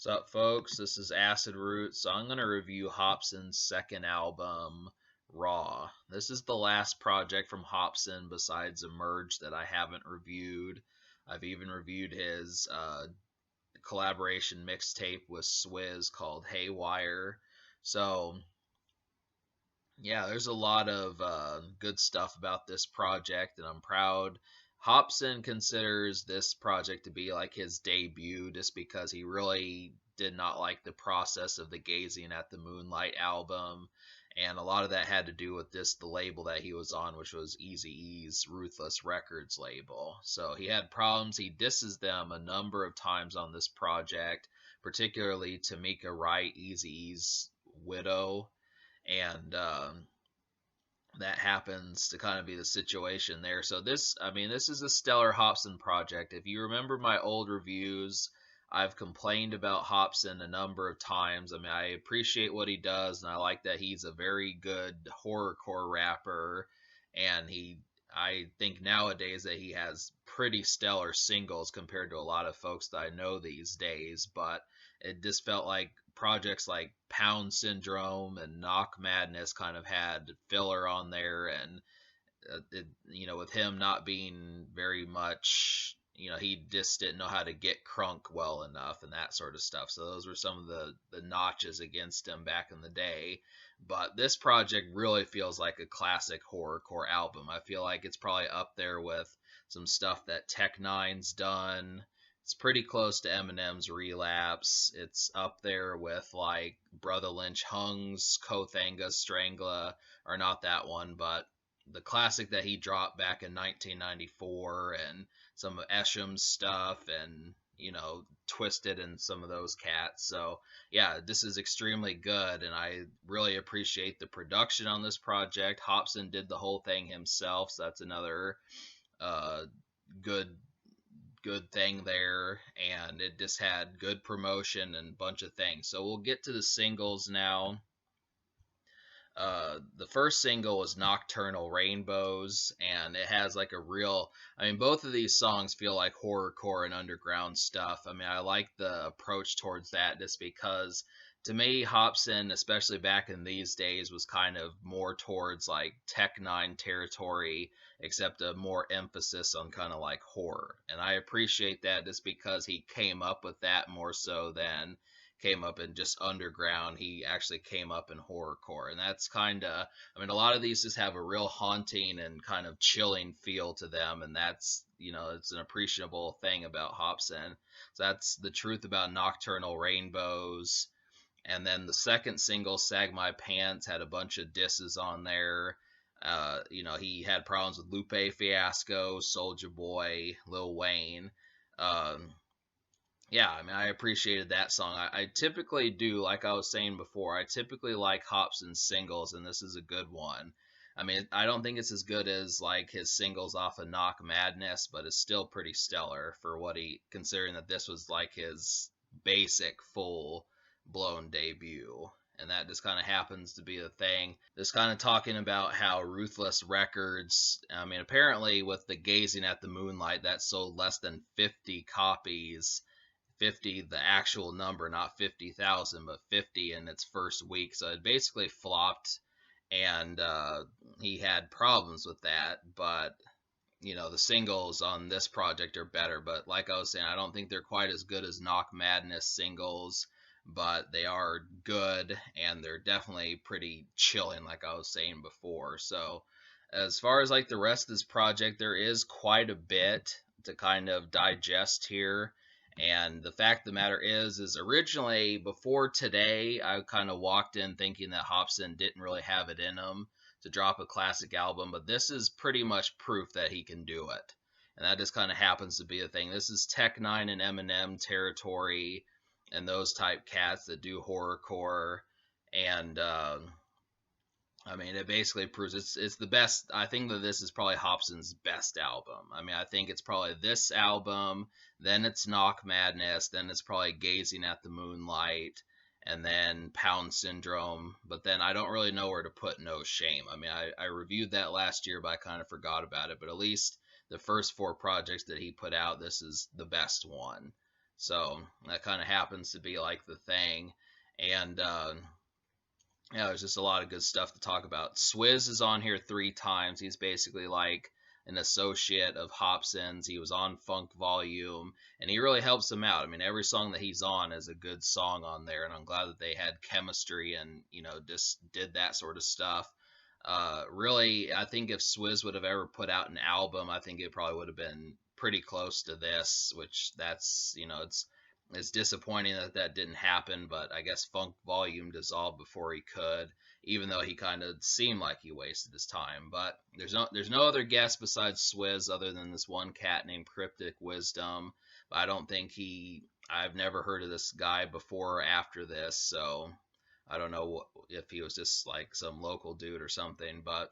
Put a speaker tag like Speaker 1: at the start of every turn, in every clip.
Speaker 1: What's up, folks? This is Acid Root. So I'm going to review Hopsin's second album, Raw. This is the last project from Hopsin besides Emerge that I haven't reviewed. I've even reviewed his collaboration mixtape with Swizz called Haywire. So, yeah, there's a lot of good stuff about this project, and I'm proud. Hopsin considers this project to be like his debut just because he really did not like the process of the Gazing at the Moonlight album. And a lot of that had to do with the label that he was on, which was Eazy-E's Ruthless Records label. So he had problems. He disses them a number of times on this project, particularly Tamika Wright, Eazy-E's widow, and that happens to kind of be the situation there. So this is a stellar Hopsin project. If you remember my old reviews, I've complained about Hopsin a number of times. I appreciate what he does, and I like that he's a very good horrorcore rapper, and I think nowadays that he has pretty stellar singles compared to a lot of folks that I know these days, but it just felt like projects like Pound Syndrome and Knock Madness kind of had filler on there, and with him not being very much, he just didn't know how to get crunk well enough and that sort of stuff. So those were some of the notches against him back in the day. But this project really feels like a classic horrorcore album. I feel like it's probably up there with some stuff that Tech N9ne's done. It's pretty close to Eminem's Relapse. It's up there with like Brother Lynch Hung's Kothanga Strangler, or not that one, but the classic that he dropped back in 1994, and some of Esham's stuff, and Twisted and some of those cats. So yeah, this is extremely good, and I really appreciate the production on this project. Hopsin did the whole thing himself, so that's another uh, good thing there, and it just had good promotion and a bunch of things. So we'll get to the singles now. The first single was Nocturnal Rainbows, and it has like a real, both of these songs feel like horrorcore and underground stuff. I like the approach towards that just because to me, Hopsin, especially back in these days, was kind of more towards like Tech N9ne territory, except a more emphasis on kind of like horror. And I appreciate that just because he came up with that more so than came up in just underground. He actually came up in horrorcore, and that's kind of, a lot of these just have a real haunting and kind of chilling feel to them, and that's, it's an appreciable thing about Hopsin. So that's the truth about Nocturnal Rainbows. And then the second single, Sag My Pants, had a bunch of disses on there. He had problems with Lupe Fiasco, Soulja Boy, Lil Wayne. Yeah, I appreciated that song. I typically do, like I was saying before, I typically like Hopsin's singles, and this is a good one. I don't think it's as good as like his singles off of Knock Madness, but it's still pretty stellar for what considering that this was like his basic full blown debut. And that just kind of happens to be the thing. Just kind of talking about how Ruthless Records, apparently with the Gazing at the Moonlight, that sold less than 50 copies. 50, the actual number, not 50,000, but 50 in its first week. So it basically flopped, and he had problems with that. But the singles on this project are better. But like I was saying, I don't think they're quite as good as Knock Madness singles, but they are good, and they're definitely pretty chilling, like I was saying before. So as far as like the rest of this project, there is quite a bit to kind of digest here. And the fact of the matter is originally before today, I kind of walked in thinking that Hopsin didn't really have it in him to drop a classic album, but this is pretty much proof that he can do it. And that just kind of happens to be a thing. This is Tech N9ne and Eminem territory, and those type cats that do horrorcore. And it basically proves it's the best. I think that this is probably Hopsin's best album. I think it's probably this album, then it's Knock Madness, then it's probably Gazing at the Moonlight, and then Pound Syndrome. But then I don't really know where to put No Shame. I reviewed that last year, but I kind of forgot about it. But at least the first four projects that he put out, this is the best one. So that kind of happens to be like the thing. And yeah, there's just a lot of good stuff to talk about. Swizz is on here 3 times. He's basically like an associate of Hopsin's. He was on Funk Volume, and he really helps him out. I mean, every song that he's on is a good song on there, and I'm glad that they had chemistry and just did that sort of stuff. Really, I think if Swizz would have ever put out an album, I think it probably would have been pretty close to this. Which that's it's disappointing that that didn't happen, but I guess Funk Volume dissolved before he could, even though he kind of seemed like he wasted his time. But there's no other guest besides Swizz other than this one cat named Cryptic Wisdom. But I don't think I've never heard of this guy before or after this, so I don't know if he was just like some local dude or something. But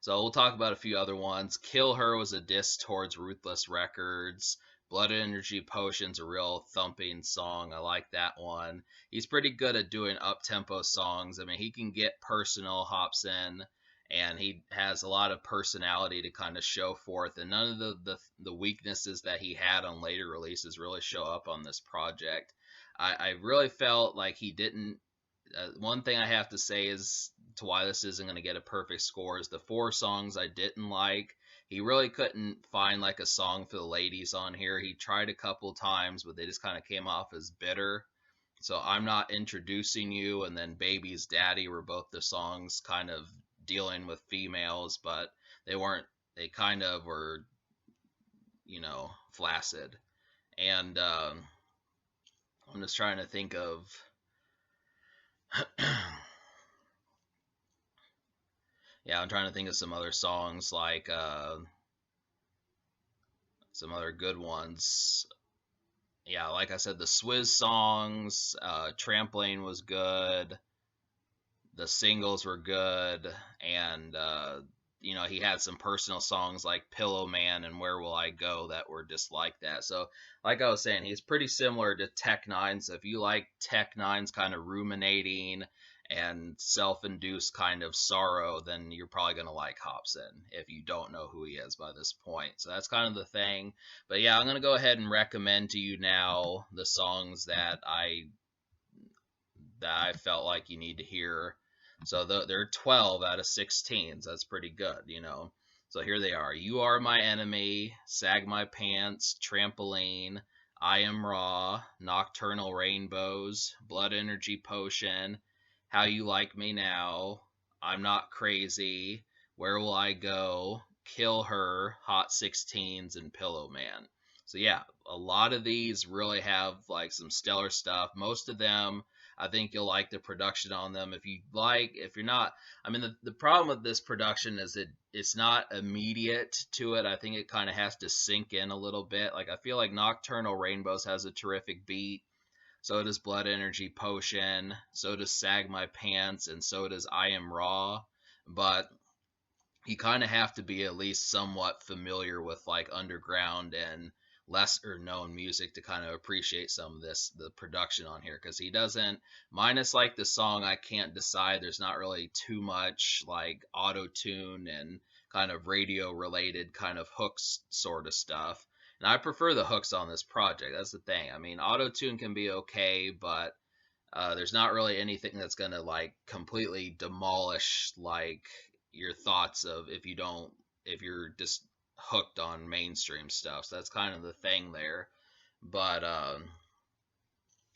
Speaker 1: so we'll talk about a few other ones. Kill Her was a diss towards Ruthless Records. Blood Energy Potion's a real thumping song. I like that one. He's pretty good at doing up-tempo songs. I mean, he can get personal, Hopsin, and he has a lot of personality to kind of show forth. And none of the weaknesses that he had on later releases really show up on this project. I really felt like he didn't. One thing I have to say is to why this isn't going to get a perfect score is the 4 songs I didn't like. He really couldn't find like a song for the ladies on here. He tried a couple times, but they just kind of came off as bitter. So I'm Not Introducing You and then Baby's Daddy were both the songs kind of dealing with females, but they weren't. They kind of were, flaccid. And I'm just trying to think of. Yeah, I'm trying to think of some other songs like some other good ones. Yeah, like I said, the Swizz songs, Trampoline was good, the singles were good, and he had some personal songs like Pillow Man and Where Will I Go that were just like that. So, like I was saying, he's pretty similar to Tech N9ne. So if you like Tech N9ne's kind of ruminating and self-induced kind of sorrow, then you're probably going to like Hopsin if you don't know who he is by this point. So that's kind of the thing. But yeah, I'm going to go ahead and recommend to you now the songs that I felt like you need to hear. So they're 12 out of 16. So that's pretty good. So here they are. You Are My Enemy, Sag My Pants, Trampoline, I Am Raw, Nocturnal Rainbows, Blood Energy Potion, How You Like Me Now, I'm Not Crazy, Where Will I Go, Kill Her, Hot 16s, and Pillow Man. So yeah, a lot of these really have like some stellar stuff. Most of them I think you'll like the production on them. If you're not, I mean, the problem with this production is it's not immediate to it. I think it kind of has to sink in a little bit. Like, I feel like Nocturnal Rainbows has a terrific beat. So does Blood Energy Potion. So does Sag My Pants. And so does I Am Raw. But you kind of have to be at least somewhat familiar with like underground and lesser known music to kind of appreciate some of the production on here, because he doesn't, minus like the song I Can't Decide, there's not really too much like auto tune and kind of radio related kind of hooks sort of stuff. And I prefer the hooks on this project. That's the thing. I mean, auto tune can be okay, but there's not really anything that's gonna like completely demolish like your thoughts of if you're just hooked on mainstream stuff. So that's kind of the thing there. But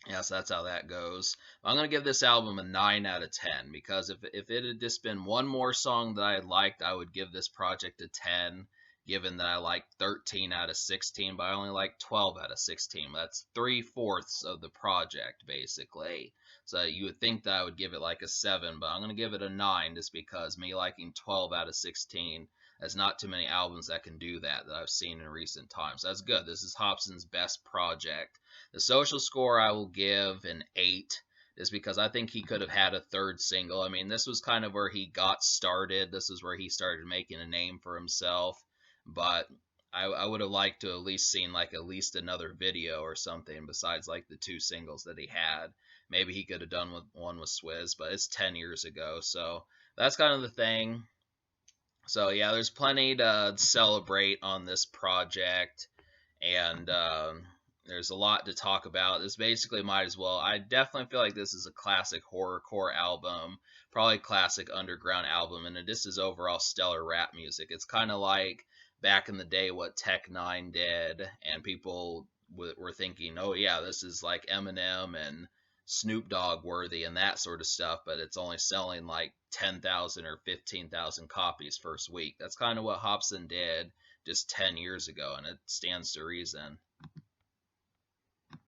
Speaker 1: yeah, so that's how that goes. I'm gonna give this album a 9 out of 10 because if it had just been one more song that I had liked, I would give this project a 10. Given that I like 13 out of 16, but I only like 12 out of 16. That's 3/4 of the project, basically. So you would think that I would give it like a 7, but I'm going to give it a 9 just because me liking 12 out of 16, there's not too many albums that can do that I've seen in recent times. That's good. This is Hopsin's best project. The social score I will give an 8 is because I think he could have had a third single. I mean, this was kind of where he got started. This is where he started making a name for himself. But I would have liked to at least seen like at least another video or something besides like the 2 singles that he had. Maybe he could have done one with Swizz, but it's 10 years ago, so that's kind of the thing. So yeah, there's plenty to celebrate on this project, and There's a lot to talk about. This basically might as well. I definitely feel like this is a classic horrorcore album, probably classic underground album, and this is overall stellar rap music. It's kind of like back in the day what Tech N9ne did, and people were thinking, oh yeah, this is like Eminem and Snoop Dogg worthy and that sort of stuff, but it's only selling like 10,000 or 15,000 copies first week. That's kind of what Hopsin did just 10 years ago, and it stands to reason.